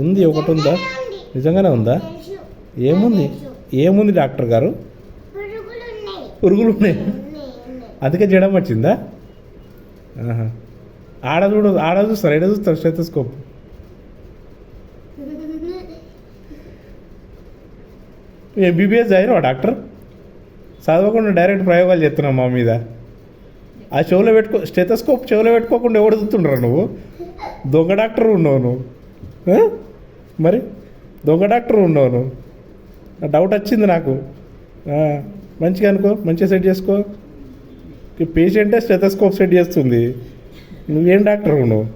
ఉంది, ఒకటి ఉందా? నిజంగానే ఉందా? ఏముంది? ఏముంది డాక్టర్ గారు? పురుగులు ఉన్నాయి, అందుకే జ్వరం వచ్చిందా? ఆడ చూస్తారు, ఎడ చూస్తారు స్టెథోస్కోప్? ఎంబీబీఎస్ చదివినావా డాక్టర్? చదవకుండా డైరెక్ట్ ప్రయోగాలు చేస్తున్నావు మా మీద. ఆ చెవులో స్టెథోస్కోప్ చెవులో పెట్టుకోకుండా ఎవడు చూస్తుండ్రా నువ్వు? దొంగ డాక్టర్ ఉన్నావు నువ్వు. మరి దొంగ డాక్టర్ ఉన్నావు నువ్వు. డౌట్ వచ్చింది నాకు. మంచిగా అనుకో, మంచిగా సెట్ చేసుకో. పేషెంటే స్టెథోస్కోప్ సెట్ చేస్తుంది, నువ్వేం డాక్టర్ నువ్వు?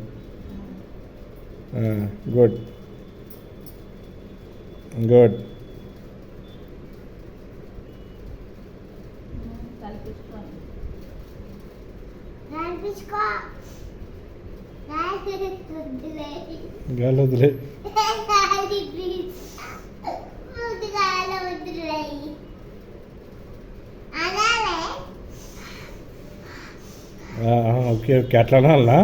Good good. గాలి వదిలే. ఓకే ఓకే, అట్లా అనాలా?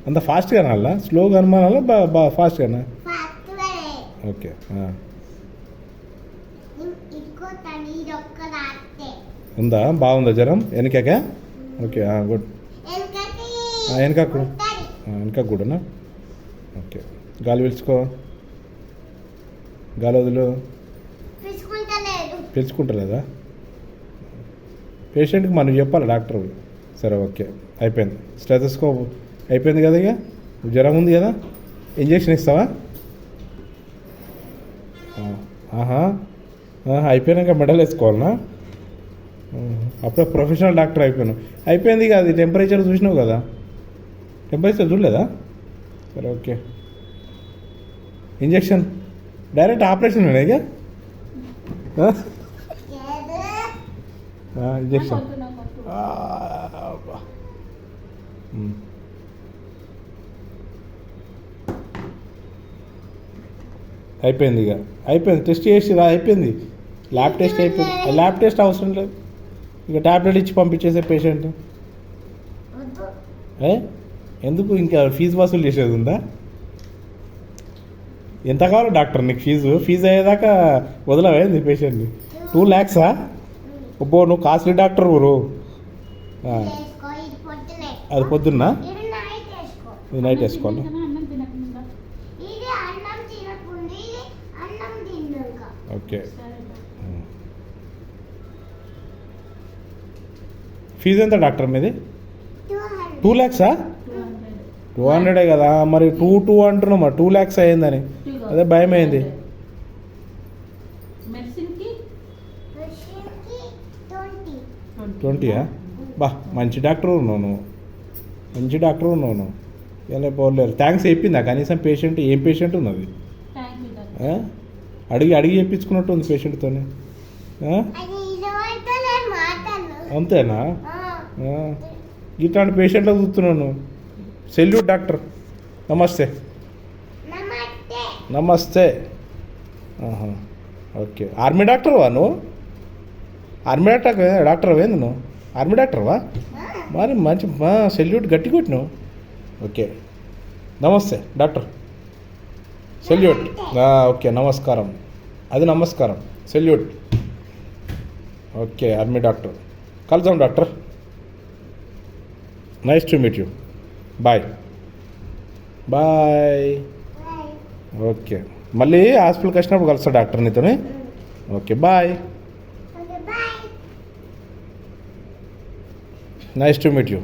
అంత ఫాస్ట్గా అనాలా? స్లోగా అనుమానాలా బాగా ఫాస్ట్గానా? ఓకే. ఉందా? బాగుందా జ్వరం? వెనకాక? Okay good. వెనకకు వెనకకు కూడానా? ఓకే. గాలి పీల్చుకో, గాలి వదులు. పీల్చుకుంటలేదా? పేషెంట్కి మనం చెప్పాలి డాక్టర్. సరే ఓకే, అయిపోయింది. స్టెథోస్కోప్ అయిపోయింది కదా. ఇక జ్వరం ఉంది కదా, ఇంజెక్షన్ ఇస్తావా? అయిపోయినాక మెడల్ వేసుకోవాలనా? అప్పుడే ప్రొఫెషనల్ డాక్టర్ అయిపోయింది ఇక. అది టెంపరేచర్ చూసినావు కదా, టెంపరేచర్ చూడలేదా? సరే ఓకే. ఇంజెక్షన్ డైరెక్ట్ ఆపరేషన్ ఇక. ఇంజెక్షన్ అయిపోయింది ఇక. అయిపోయింది, టెస్ట్ చేసి అయిపోయింది. ల్యాబ్ టెస్ట్ అయిపోయింది. ల్యాబ్ టెస్ట్ అవసరం లేదు ఇక. ట్యాబ్లెట్ ఇచ్చి పంపించేసే పేషెంట్. ఎందుకు ఇంకా ఫీజు వసూలు చేసేది ఉందా? ఎంత కావాలి డాక్టర్ నీకు ఫీజు అయ్యేదాకా వదలవేంది పేషెంట్ని? 2 lakhs? అబ్బో, నువ్వు కాస్ట్లీ డాక్టర్ ఊరు. అది పొద్దున్నా? ఇది నైట్ వేసుకోవాలి. ఓకే. ఫీజు ఎంత డాక్టర్ మీది? 2 lakhs? 200 కదా మరి. 2 అంటున్నావు మరి, 2 lakhs అయ్యిందని అదే భయం అయింది. ట్వంటీయా? బా, మంచి డాక్టర్ ఉన్నావు నువ్వు, మంచి డాక్టర్ ఉన్నావు నువ్వు. ఇలా పోలేరు. థ్యాంక్స్ చెప్పిందా కనీసం పేషెంట్? ఏం పేషెంట్ ఉన్నది? అడిగి చెప్పించుకున్నట్టు ఉంది పేషెంట్తోనే. అంతేనా? ఇట్లాంటి పేషెంట్లో చూస్తున్నాను. Salute doctor. నమస్తే. నమస్తే. ఓకే. ఆర్మీ డాక్టర్వా నువ్వు? ఆర్మీ డాక్టర్ ఏంది నువ్వు? ఆర్మీ డాక్టర్వా? మరి మంచి సెల్యూట్ గట్టి కొట్టినావు. ఓకే. నమస్తే డాక్టర్. సెల్యూట్. ఓకే, నమస్కారం. అది నమస్కారం, సెల్యూట్. Okay, army doctor. కలుద్దాం doctor. Nice to meet you. Bye bye. Okay, మళ్ళీ హాస్పిటల్కి వచ్చినప్పుడు కలుస్తా డాక్టర్ నీతోనే. Okay, bye. Nice to meet you.